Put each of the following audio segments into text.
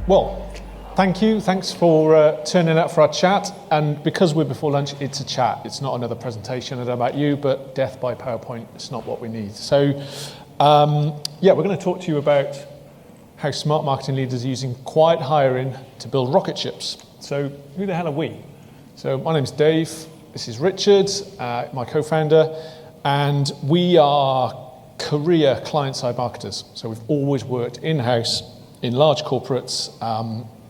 Well, thank you. Thanks for turning up for our chat. And because we're before lunch, it's a chat. It's not another presentation. I don't know about you, but death by PowerPoint is not what we need. So, we're going to talk to you about how smart marketing leaders are using quiet hiring to build rocket ships. So, who the hell are we? So, my name's Dave. This is Richard, my co-founder, and we are career client-side marketers. So, we've always worked in-house in large corporates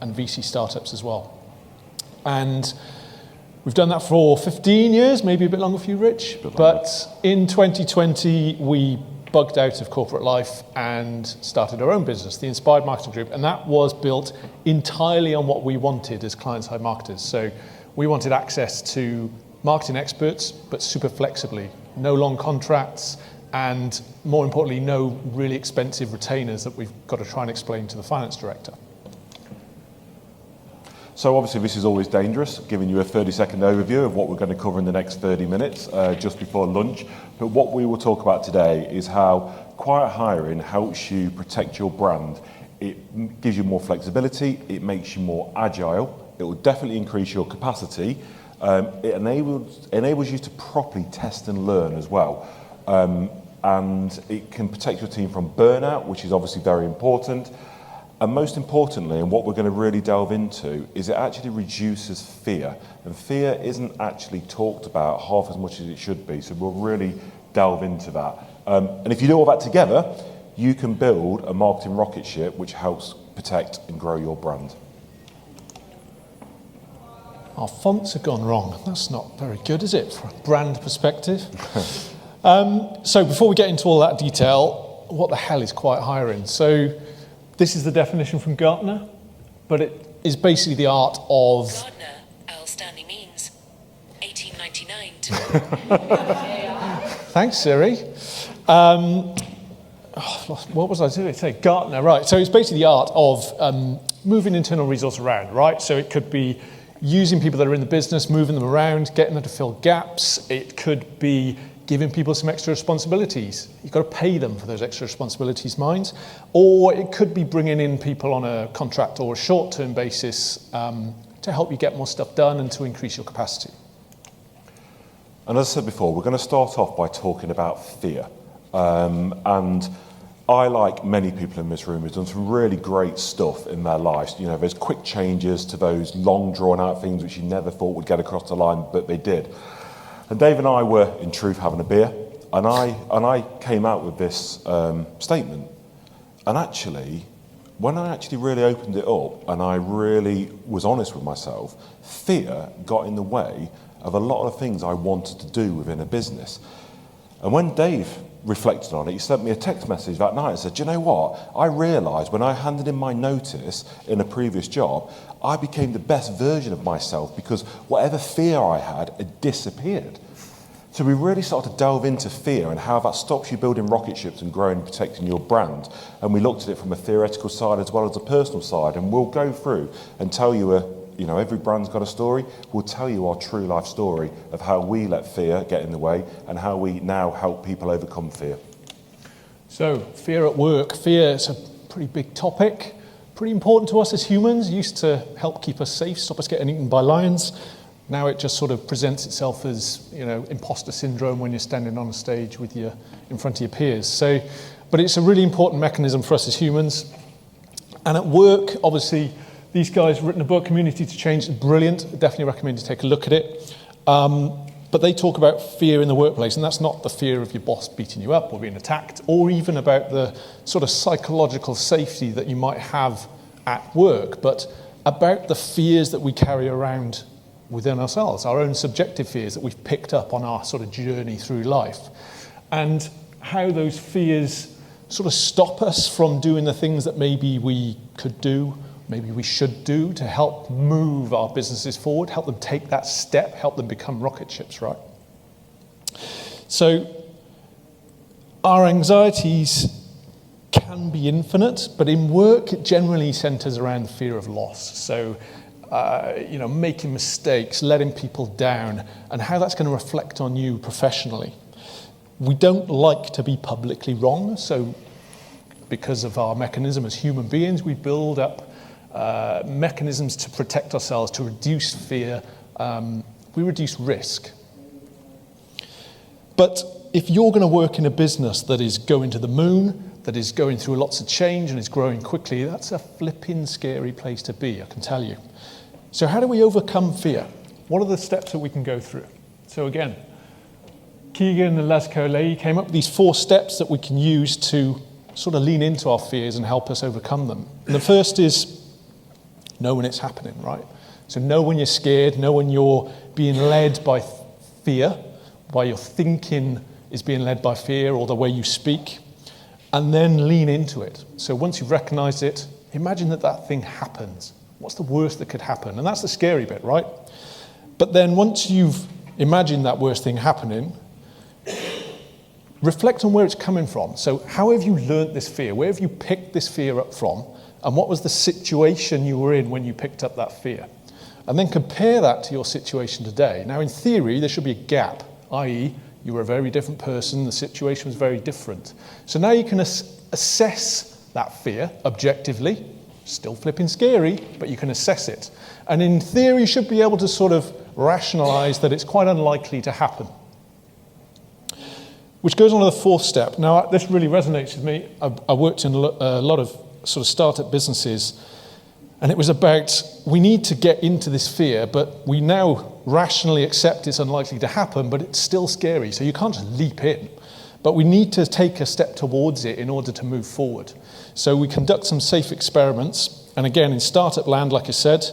and VC startups as well. And we've done that for 15 years, maybe a bit longer for you, Rich. But in 2020, we bugged out of corporate life and started our own business, the Inspired Marketing Group. And that was built entirely on what we wanted as client-side marketers. So we wanted access to marketing experts, but super flexibly. No long contracts, and more importantly, no really expensive retainers that we've got to try and explain to the finance director. So obviously this is always dangerous, giving you a 30-second overview of what we're going to cover in the next 30 minutes, just before lunch. But what we will talk about today is how quiet hiring helps you protect your brand. It gives you more flexibility, it makes you more agile, it will definitely increase your capacity, it enables you to properly test and learn as well. And it can protect your team from burnout, which is obviously very important. And most importantly, and what we're going to really delve into, is it actually reduces fear. And fear isn't actually talked about half as much as it should be. So we'll really delve into that. And if you do all that together, you can build a marketing rocket ship which helps protect and grow your brand. Our fonts have gone wrong. That's not very good, is it, from a brand perspective? So before we get into all that detail, what the hell is quiet hiring? So this is the definition from Gartner, but it is basically the art of... Gartner, outstanding means 1899 to... Thanks, Siri. What was I doing? Say Gartner, right. So it's basically the art of moving internal resource around, right? So it could be using people that are in the business, moving them around, getting them to fill gaps. It could be giving people some extra responsibilities. You've got to pay them for those extra responsibilities, mind. Or it could be bringing in people on a contract or a short-term basis to help you get more stuff done and to increase your capacity. And as I said before, we're going to start off by talking about fear. And I, like many people in this room, have done some really great stuff in their lives. You know, there's quick changes to those long drawn-out things which you never thought would get across the line, but they did. And Dave and I were, in truth, having a beer, and I came out with this statement. And actually, when I actually really opened it up and I really was honest with myself, fear got in the way of a lot of things I wanted to do within a business. And when Dave reflected on it, he sent me a text message that night and said, "Do you know what? I realised when I handed in my notice in a previous job, I became the best version of myself because whatever fear I had disappeared." So we really started to delve into fear and how that stops you building rocket ships and growing and protecting your brand. And we looked at it from a theoretical side as well as a personal side. And we'll go through and tell you every brand's got a story. We'll tell you our true life story of how we let fear get in the way and how we now help people overcome fear. So fear at work. Fear is a pretty big topic, pretty important to us as humans. It used to help keep us safe, stop us getting eaten by lions. Now it just sort of presents itself as, imposter syndrome when you're standing on a stage in front of your peers. So, but it's a really important mechanism for us as humans. And at work, obviously, these guys have written a book, Community to Change. It's brilliant. I definitely recommend you take a look at it. But they talk about fear in the workplace, and that's not the fear of your boss beating you up or being attacked, or even about the sort of psychological safety that you might have at work, but about the fears that we carry around within ourselves, our own subjective fears that we've picked up on our sort of journey through life, and how those fears sort of stop us from doing the things that maybe we could do, maybe we should do to help move our businesses forward, help them take that step, help them become rocket ships, right? So our anxieties can be infinite, but in work it generally centers around the fear of loss. So making mistakes, letting people down, and how that's going to reflect on you professionally. We don't like to be publicly wrong, so because of our mechanism as human beings, we build up mechanisms to protect ourselves, to reduce fear, we reduce risk. But if you're going to work in a business that is going to the moon, that is going through lots of change and is growing quickly, that's a flipping scary place to be, I can tell you. So how do we overcome fear? What are the steps that we can go through? So again, Coghlan and Coghlan came up with these 4 steps that we can use to sort of lean into our fears and help us overcome them. And the first is know when it's happening, right? So know when you're scared, know when you're being led by fear, by your thinking is being led by fear or the way you speak, and then lean into it. So once you've recognized it, imagine that thing happens. What's the worst that could happen? And that's the scary bit, right? But then once you've imagined that worst thing happening, reflect on where it's coming from. So how have you learnt this fear? Where have you picked this fear up from? And what was the situation you were in when you picked up that fear? And then compare that to your situation today. Now, in theory, there should be a gap, i.e., you were a very different person, the situation was very different. So now you can assess that fear objectively, still flipping scary, but you can assess it. And in theory, you should be able to sort of rationalize that it's quite unlikely to happen. Which goes on to the 4th step. Now, this really resonates with me. I worked in a lot of sort of startup businesses, and it was about, we need to get into this fear, but we now rationally accept it's unlikely to happen, but it's still scary. So you can't just leap in. But we need to take a step towards it in order to move forward. So we conduct some safe experiments. And again, in startup land, like I said,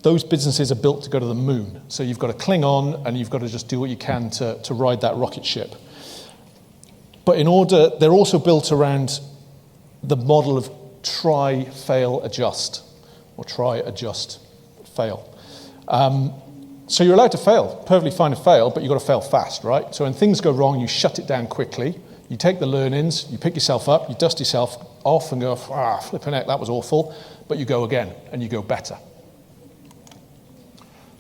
those businesses are built to go to the moon. So you've got to cling on and you've got to just do what you can to ride that rocket ship. But they're also built around the model of try, fail, adjust. Or try, adjust, fail. So you're allowed to fail, perfectly fine to fail, but you've got to fail fast, right? So when things go wrong, you shut it down quickly, you take the learnings, you pick yourself up, you dust yourself off and go, flipping heck, that was awful, but you go again, and you go better.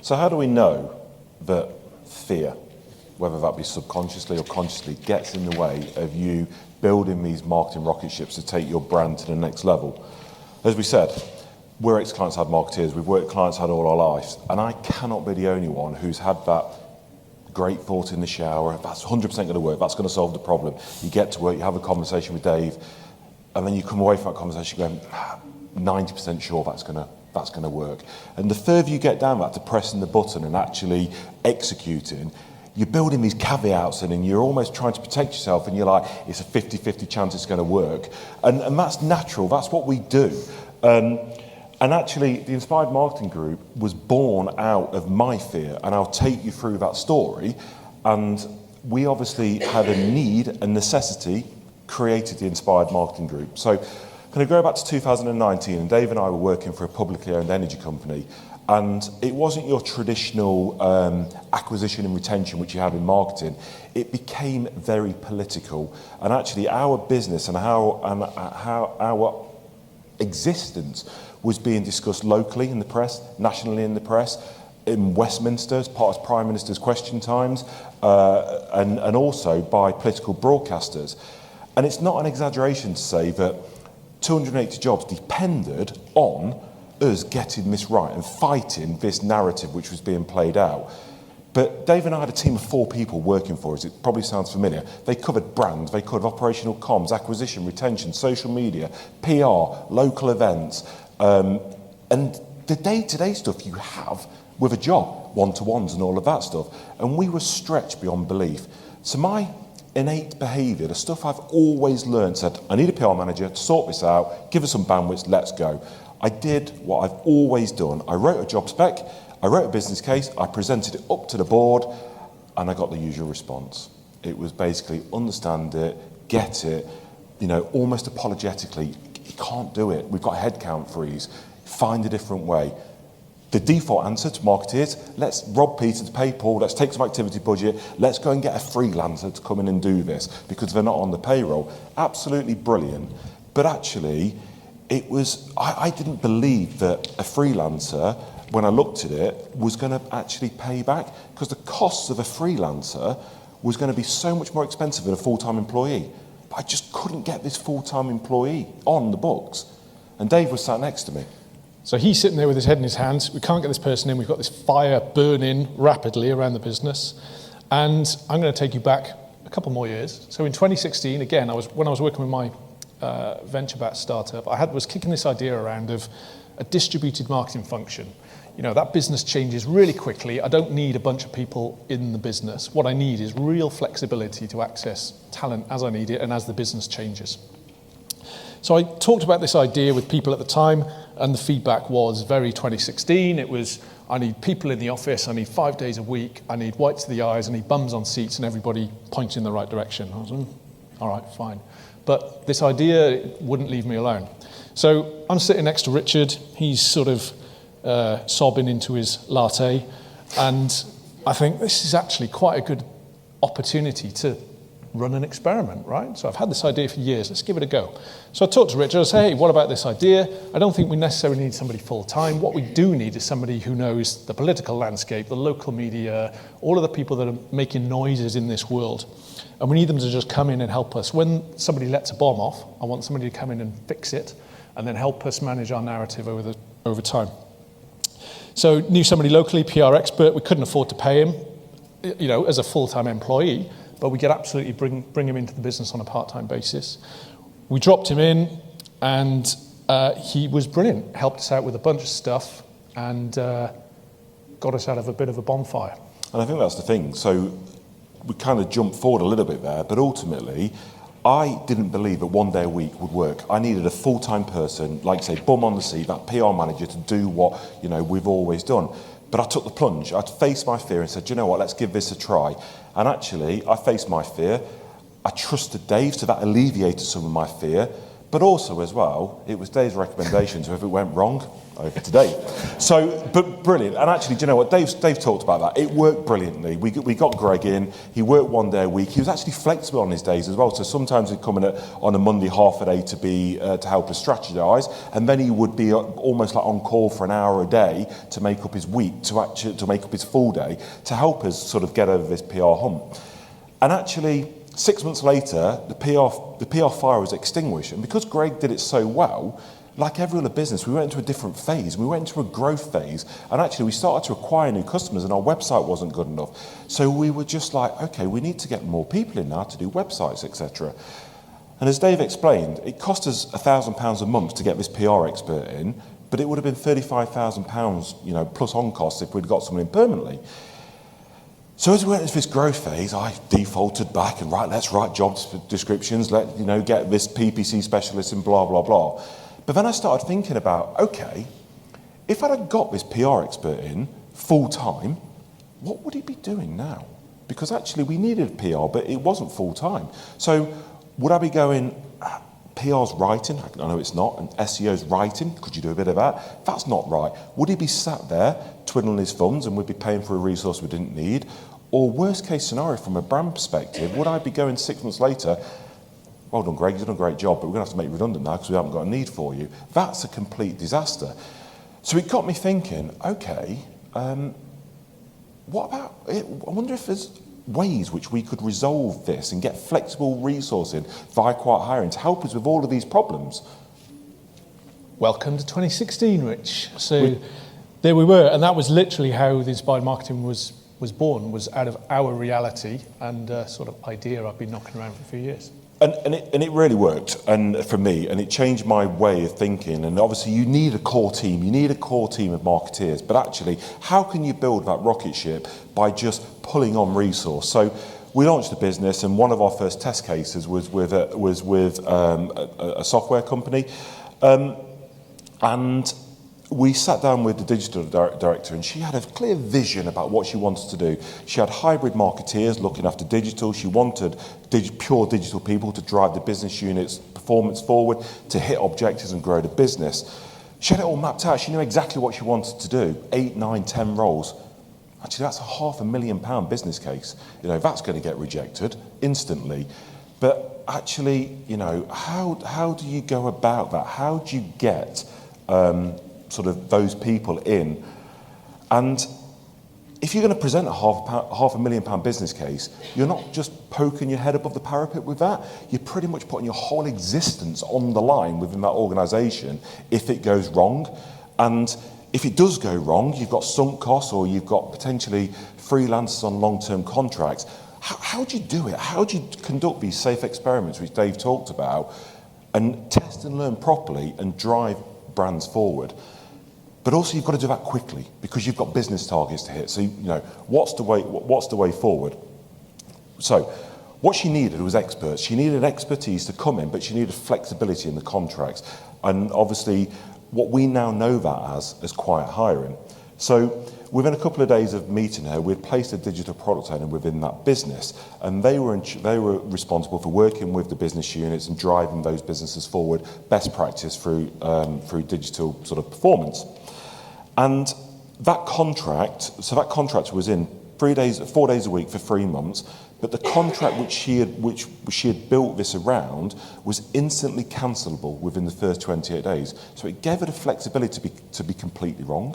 So how do we know that fear, whether that be subconsciously or consciously, gets in the way of you building these marketing rocket ships to take your brand to the next level? As we said, we're ex-clients had marketeers, we've worked with clients had all our lives, and I cannot be the only one who's had that great thought in the shower, that's 100% going to work, that's going to solve the problem. You get to work, you have a conversation with Dave, and then you come away from that conversation going, 90% sure that's going to work. And the further you get down that to pressing the button and actually executing, you're building these caveats in and you're almost trying to protect yourself and you're like, it's a 50-50 chance it's going to work. And that's natural, that's what we do. And actually, the Inspired Marketing Group was born out of my fear, and I'll take you through that story. And we obviously had a need and necessity, created the Inspired Marketing Group. So, can I go back to 2019, and Dave and I were working for a publicly owned energy company, and it wasn't your traditional acquisition and retention which you have in marketing. It became very political, and actually our business and how our existence was being discussed locally in the press, nationally in the press, in Westminster as part of Prime Minister's question times, and also by political broadcasters. And it's not an exaggeration to say that 280 jobs depended on us getting this right and fighting this narrative which was being played out. But Dave and I had a team of 4 people working for us. It probably sounds familiar. They covered brand, they covered operational comms, acquisition, retention, social media, PR, local events, and the day-to-day stuff you have with a job, one-to-ones and all of that stuff. And we were stretched beyond belief. So my innate behaviour, the stuff I've always learned, said, I need a PR manager to sort this out, give us some bandwidth, let's go. I did what I've always done. I wrote a job spec, I wrote a business case, I presented it up to the board, and I got the usual response. It was basically understand it, get it, almost apologetically, you can't do it. We've got a headcount freeze. Find a different way. The default answer to marketeers, let's rob Peter to pay Paul, let's take some activity budget, let's go and get a freelancer to come in and do this because they're not on the payroll. Absolutely brilliant. But actually, I didn't believe that a freelancer, when I looked at it, was going to actually pay back because the costs of a freelancer was going to be so much more expensive than a full-time employee. But I just couldn't get this full-time employee on the books. And Dave was sat next to me. So he's sitting there with his head in his hands. We can't get this person in. We've got this fire burning rapidly around the business. And I'm going to take you back a couple more years. So in 2016, again, when I was working with my venture-backed startup, I was kicking this idea around of a distributed marketing function. You know, that business changes really quickly. I don't need a bunch of people in the business. What I need is real flexibility to access talent as I need it and as the business changes. So I talked about this idea with people at the time, and the feedback was very 2016. It was, I need people in the office, I need 5 days a week, I need whites to the eyes, I need bums on seats, and everybody pointing in the right direction. I was, all right, fine. But this idea wouldn't leave me alone. So I'm sitting next to Richard. He's sort of sobbing into his latte, and I think this is actually quite a good opportunity to run an experiment, right? So I've had this idea for years, let's give it a go. So I talked to Richard, I said, hey, what about this idea? I don't think we necessarily need somebody full-time. What we do need is somebody who knows the political landscape, the local media, all of the people that are making noises in this world. And we need them to just come in and help us. When somebody lets a bomb off, I want somebody to come in and fix it, and then help us manage our narrative over time. So knew somebody locally, PR expert. We couldn't afford to pay him, you know, as a full-time employee, but we could absolutely bring him into the business on a part-time basis. We dropped him in, and he was brilliant. Helped us out with a bunch of stuff, and got us out of a bit of a bonfire. And I think that's the thing. So we kind of jumped forward a little bit there, but ultimately, I didn't believe that 1 day a week would work. I needed a full-time person, like say, bum on the seat, that PR manager, to do what, you know, we've always done. But I took the plunge. I faced my fear and said, you know what, let's give this a try. And actually, I faced my fear. I trusted Dave, so that alleviated some of my fear. But also, as well, it was Dave's recommendation, so if it went wrong, over to Dave. So, but brilliant. And actually, do you know what? Dave talked about that. It worked brilliantly. We got Greg in. He worked 1 day a week. He was actually flexible on his days as well. So sometimes he'd come in on a Monday half a day to help us strategise, and then he would be almost like on call for an hour a day to make up his week, to make up his full day, to help us sort of get over this PR hump. And actually, 6 months later, the PR fire was extinguished. And because Greg did it so well, like every other business, we went into a different phase. We went into a growth phase. And actually, we started to acquire new customers, and our website wasn't good enough. So we were just like, okay, we need to get more people in now to do websites, etc. And as Dave explained, it cost us £1,000 a month to get this PR expert in, but it would have been £35,000, you know, plus on costs if we'd got someone in permanently. So as we went into this growth phase, I defaulted back and let's write job descriptions, get this PPC specialist and blah, blah, blah. But then I started thinking about, okay, if I'd have got this PR expert in full time, what would he be doing now? Because actually we needed PR, but it wasn't full time. So would I be going, PR's writing? I know it's not, and SEO's writing. Could you do a bit of that? That's not right. Would he be sat there twiddling his thumbs and we'd be paying for a resource we didn't need? Or worst case scenario from a brand perspective, would I be going 6 months later, well done Greg, you've done a great job, but we're going to have to make you redundant now because we haven't got a need for you. That's a complete disaster. So it got me thinking, okay, what about it? I wonder if there's ways which we could resolve this and get flexible resourcing via quiet hiring to help us with all of these problems. Welcome to 2016, Rich. So there we were, and that was literally how the Inspired Marketing was born, was out of our reality and sort of idea I've been knocking around for a few years. And it really worked, and for me, and it changed my way of thinking. And obviously, you need a core team. You need a core team of marketeers. But actually, how can you build that rocket ship by just pulling on resource? So we launched the business, and one of our first test cases was with a software company, and we sat down with the digital director, and she had a clear vision about what she wanted to do. She had hybrid marketeers looking after digital. She wanted pure digital people to drive the business unit's performance forward, to hit objectives and grow the business. She had it all mapped out. She knew exactly what she wanted to do. 8, 9, 10 roles. Actually, that's a £500,000 business case. That's going to get rejected instantly. But actually, how do you go about that? How do you get sort of those people in? And if you're going to present a £500,000 business case, you're not just poking your head above the parapet with that. You're pretty much putting your whole existence on the line within that organisation if it goes wrong. And if it does go wrong, you've got sunk costs or you've got potentially freelancers on long-term contracts. How do you do it? How do you conduct these safe experiments, which Dave talked about, and test and learn properly and drive brands forward? But also you've got to do that quickly because you've got business targets to hit. So, what's the way forward? So what she needed was experts. She needed expertise to come in, but she needed flexibility in the contracts. And obviously what we now know that as quiet hiring. So within a couple of days of meeting her, we'd placed a digital product owner within that business, and they were responsible for working with the business units and driving those businesses forward, best practice through digital sort of performance. And that contract was in 4 days a week for 3 months, but the contract which she had built this around was instantly cancelable within the first 28 days. So it gave her the flexibility to be completely wrong,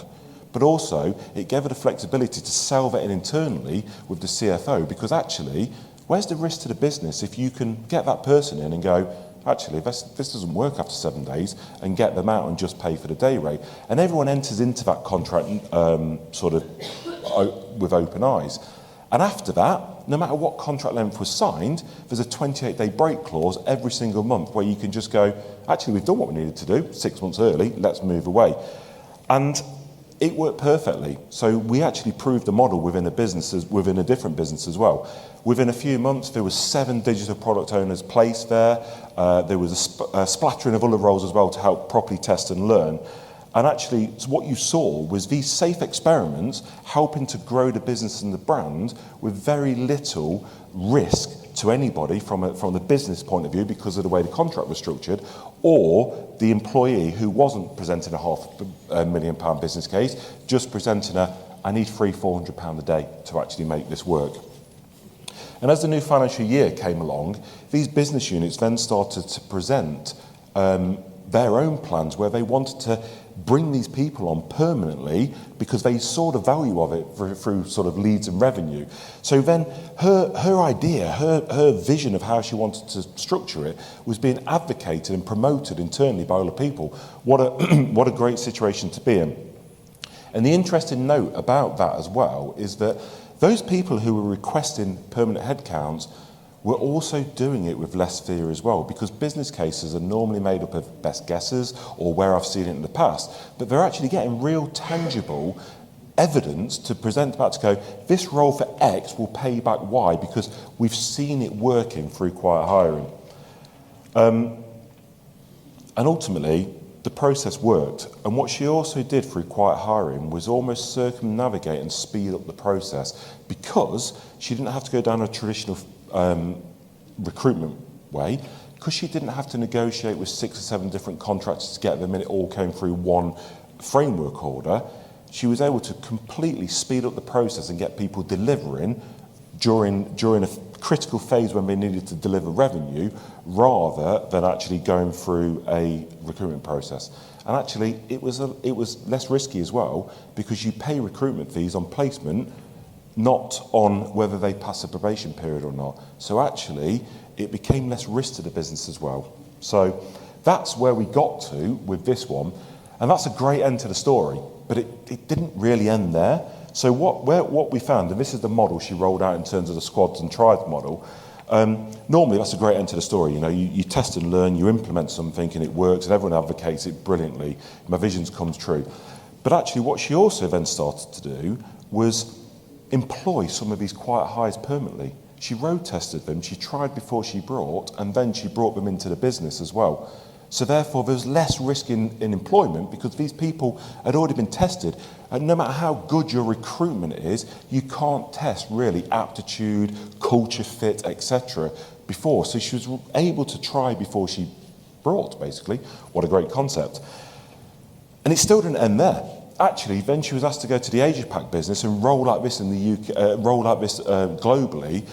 but also it gave her the flexibility to sell that in internally with the CFO, because actually, where's the risk to the business if you can get that person in and go, actually, this doesn't work after 7 days, and get them out and just pay for the day rate. And everyone enters into that contract with open eyes. And after that, no matter what contract length was signed, there's a 28-day break clause every single month where you can just go, actually, we've done what we needed to do 6 months early, let's move away. And it worked perfectly. So we actually proved the model within a different business as well. Within a few months, there was 7 digital product owners placed there. There was a splattering of other roles as well to help properly test and learn. And actually, what you saw was these safe experiments helping to grow the business and the brand with very little risk to anybody from the business point of view because of the way the contract was structured, or the employee who wasn't presenting a £500,000 business case, just presenting I need £300-400 a day to actually make this work. And as the new financial year came along, these business units then started to present their own plans where they wanted to bring these people on permanently because they saw the value of it through sort of leads and revenue. So then her idea, her vision of how she wanted to structure it was being advocated and promoted internally by other people. What a great situation to be in. And the interesting note about that as well is that those people who were requesting permanent headcounts were also doing it with less fear as well, because business cases are normally made up of best guesses or where I've seen it in the past, but they're actually getting real tangible evidence to present back to go, this role for X will pay back Y because we've seen it working through quiet hiring. And ultimately, the process worked. And what she also did through quiet hiring was almost circumnavigate and speed up the process, because she didn't have to go down a traditional recruitment way, because she didn't have to negotiate with 6 or 7 different contractors to get them in. It all came through one framework order. She was able to completely speed up the process and get people delivering during a critical phase when they needed to deliver revenue, rather than actually going through a recruitment process. And actually, it was less risky as well, because you pay recruitment fees on placement, not on whether they pass the probation period or not. So actually, it became less risk to the business as well. So that's where we got to with this one. And that's a great end to the story, but it didn't really end there. So what we found, and this is the model she rolled out in terms of the squads and tribes model, normally that's a great end to the story. You test and learn, you implement something and it works and everyone advocates it brilliantly. My visions comes true. But actually what she also then started to do was employ some of these quiet hires permanently. She road tested them, she tried before she brought, and then she brought them into the business as well. So therefore there's less risk in employment, because these people had already been tested, and no matter how good your recruitment is, you can't test really aptitude, culture fit, etc. before. So she was able to try before she brought, basically. What a great concept. And it still didn't end there. Actually, then she was asked to go to the Asia Pac business and roll out this in the UK, roll out this globally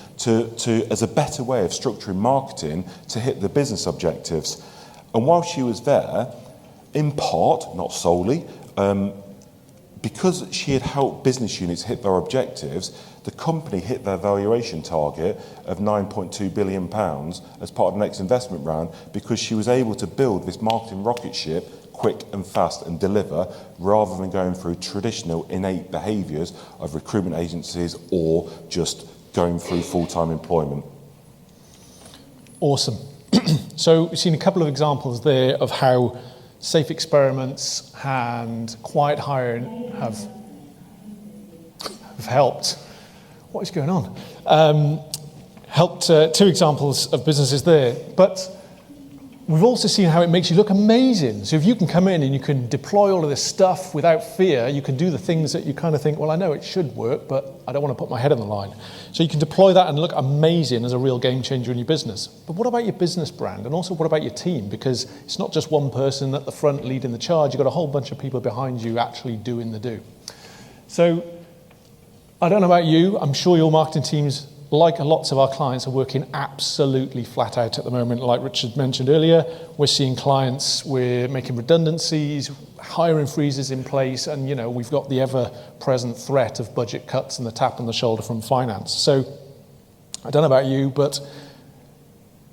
as a better way of structuring marketing to hit the business objectives. And while she was there, in part, not solely, because she had helped business units hit their objectives, the company hit their valuation target of £9.2 billion as part of the next investment round, because she was able to build this marketing rocket ship quick and fast and deliver, rather than going through traditional innate behaviours of recruitment agencies or just going through full-time employment. Awesome. So we've seen a couple of examples there of how safe experiments and quiet hiring have helped. What is going on? Helped two examples of businesses there. But we've also seen how it makes you look amazing. So if you can come in and you can deploy all of this stuff without fear, you can do the things that you kind of think, well, I know it should work, but I don't want to put my head on the line. So you can deploy that and look amazing as a real game changer in your business. But what about your business brand? And also what about your team? Because it's not just one person at the front leading the charge. You've got a whole bunch of people behind you actually doing the do. So I don't know about you. I'm sure your marketing teams, like lots of our clients, are working absolutely flat out at the moment. Like Richard mentioned earlier, we're seeing clients, we're making redundancies, hiring freezes in place, and we've got the ever-present threat of budget cuts and the tap on the shoulder from finance. So I don't know about you, but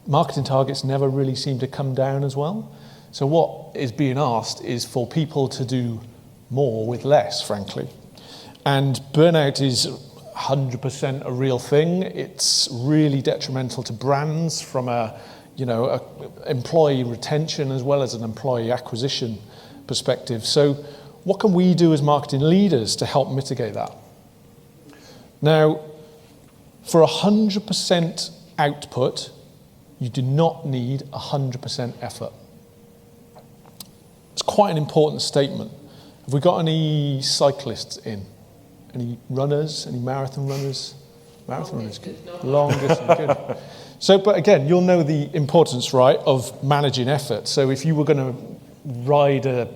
marketing targets never really seem to come down as well. So what is being asked is for people to do more with less, frankly. And burnout is 100% a real thing. It's really detrimental to brands from a employee retention as well as an employee acquisition perspective. So what can we do as marketing leaders to help mitigate that? Now, for 100% output, you do not need 100% effort. It's quite an important statement. Have we got any cyclists in? Any runners? Any marathon runners? Marathon runners, good. Long distance, good. So, but again, you'll know the importance, right, of managing effort. So if you were going to ride a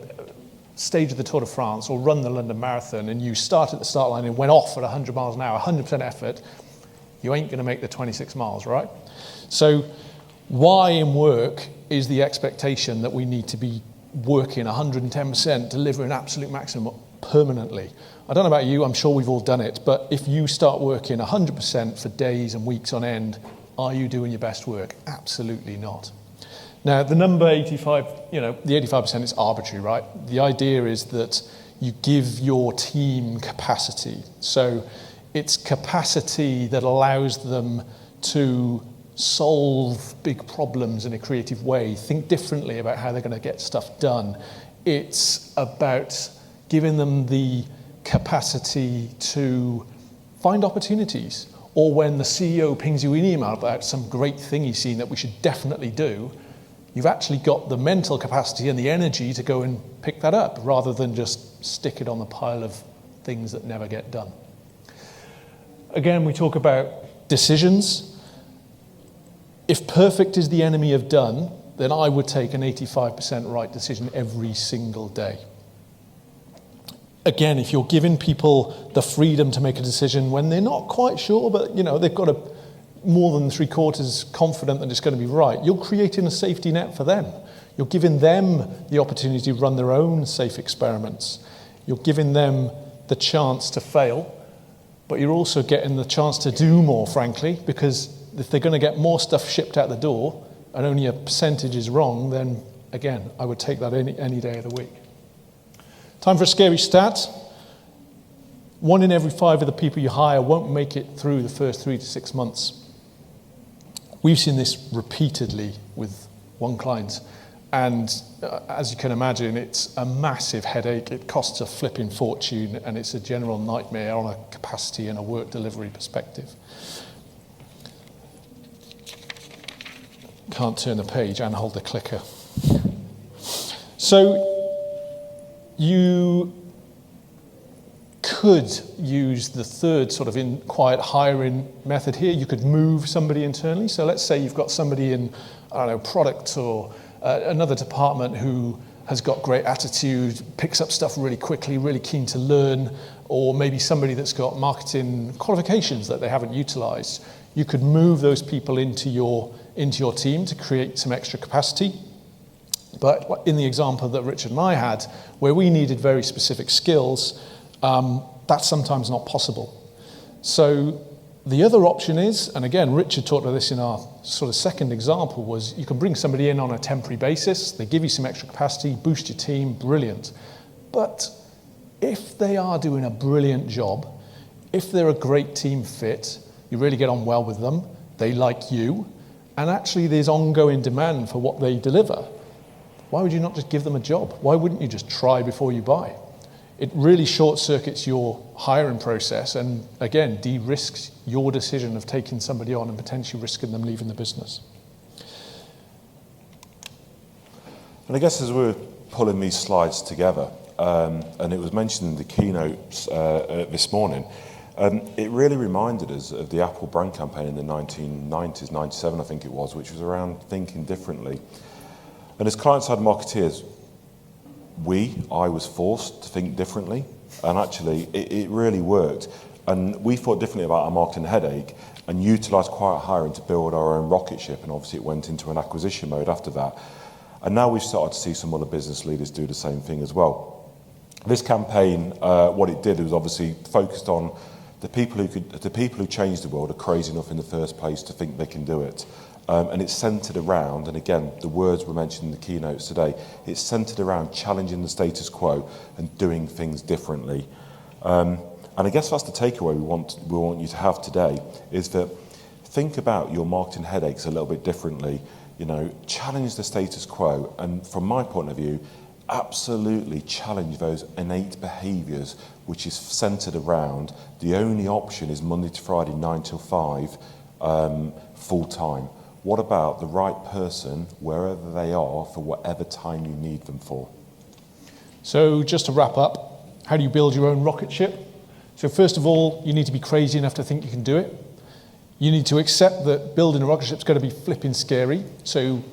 stage of the Tour de France or run the London Marathon and you started at the start line and went off at 100 miles an hour, 100% effort, you ain't going to make the 26 miles, right? So why in work is the expectation that we need to be working 110%, delivering absolute maximum permanently? I don't know about you, I'm sure we've all done it, but if you start working 100% for days and weeks on end, are you doing your best work? Absolutely not. Now, the number 85, the 85% is arbitrary, right? The idea is that you give your team capacity. So it's capacity that allows them to solve big problems in a creative way, think differently about how they're going to get stuff done. It's about giving them the capacity to find opportunities, or when the CEO pings you an email about some great thing he's seen that we should definitely do, you've actually got the mental capacity and the energy to go and pick that up rather than just stick it on the pile of things that never get done. Again, we talk about decisions. If perfect is the enemy of done, then I would take an 85% right decision every single day. Again, if you're giving people the freedom to make a decision when they're not quite sure, but they've got more than 3/4 confident that it's going to be right, you're creating a safety net for them. You're giving them the opportunity to run their own safe experiments. You're giving them the chance to fail, but you're also getting the chance to do more, frankly, because if they're going to get more stuff shipped out the door and only a percentage is wrong, then again, I would take that any day of the week. Time for a scary stat. 1 in every 5 of the people you hire won't make it through the first 3 to 6 months. We've seen this repeatedly with one client. And as you can imagine, it's a massive headache. It costs a flipping fortune, and it's a general nightmare on a capacity and a work delivery perspective. Can't turn the page and hold the clicker. So you could use the third sort of quiet hiring method here. You could move somebody internally. So let's say you've got somebody in, product or another department who has got great attitude, picks up stuff really quickly, really keen to learn, or maybe somebody that's got marketing qualifications that they haven't utilized. You could move those people into your team to create some extra capacity. But in the example that Richard and I had, where we needed very specific skills, that's sometimes not possible. So The other option is, and again, Richard talked about this in our sort of second example, was you can bring somebody in on a temporary basis, they give you some extra capacity, boost your team, brilliant. But if they are doing a brilliant job, if they're a great team fit, you really get on well with them, they like you, and actually there's ongoing demand for what they deliver, why would you not just give them a job? Why wouldn't you just try before you buy? It really short-circuits your hiring process and, again, de-risks your decision of taking somebody on and potentially risking them leaving the business. And I guess as we were pulling these slides together, and it was mentioned in the keynotes this morning, it really reminded us of the Apple brand campaign in the 1990s, 97 I think it was, which was around thinking differently. And as client-side marketeers, I was forced to think differently, and actually it really worked. And we thought differently about our marketing headache and utilised quiet hiring to build our own rocket ship, and obviously it went into an acquisition mode after that. And now we've started to see some other business leaders do the same thing as well. This campaign, what it did was obviously focused on the people who changed the world are crazy enough in the first place to think they can do it. And it's centred around, and again, the words were mentioned in the keynotes today, it's centred around challenging the status quo and doing things differently. And I guess that's the takeaway we want you to have today, is that think about your marketing headaches a little bit differently, challenge the status quo, and from my point of view, absolutely challenge those innate behaviours which is centred around the only option is Monday to Friday 9 till 5 full time. What about the right person wherever they are for whatever time you need them for? So just to wrap up, how do you build your own rocket ship? So first of all, you need to be crazy enough to think you can do it. You need to accept that building a rocket ship is going to be flipping scary. So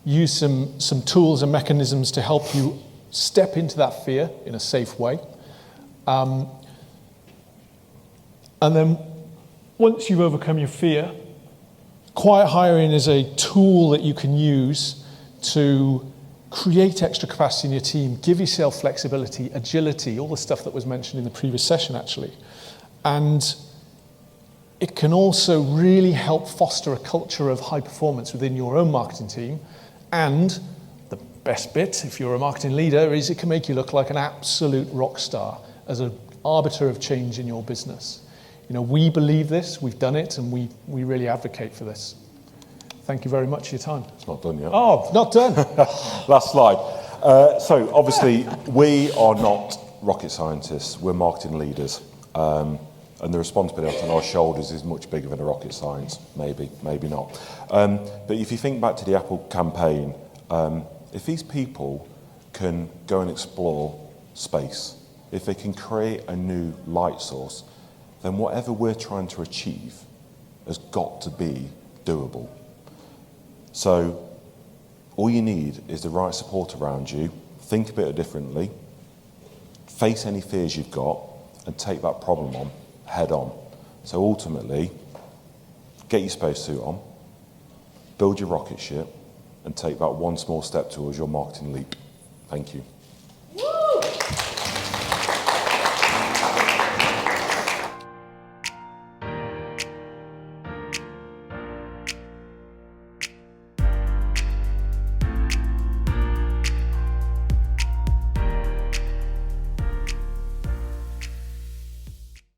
use some tools and mechanisms to help you step into that fear in a safe way. And then once you've overcome your fear, quiet hiring is a tool that you can use to create extra capacity in your team, give yourself flexibility, agility, all the stuff that was mentioned in the previous session, actually. And it can also really help foster a culture of high performance within your own marketing team. And the best bit, if you're a marketing leader, is it can make you look like an absolute rock star as an arbiter of change in your business. We believe this, we've done it, and we really advocate for this. Thank you very much for your time. It's not done yet. Oh, not done. Last slide. So obviously, we are not rocket scientists, we're marketing leaders. And the responsibility on our shoulders is much bigger than a rocket science, maybe not. But if you think back to the Apple campaign, if these people can go and explore space, if they can create a new light source, then whatever we're trying to achieve has got to be doable. So all you need is the right support around you, think a bit differently, face any fears you've got, and take that problem on head on. So ultimately, get your spacesuit on, build your rocket ship, and take that one small step towards your marketing leap. Thank you.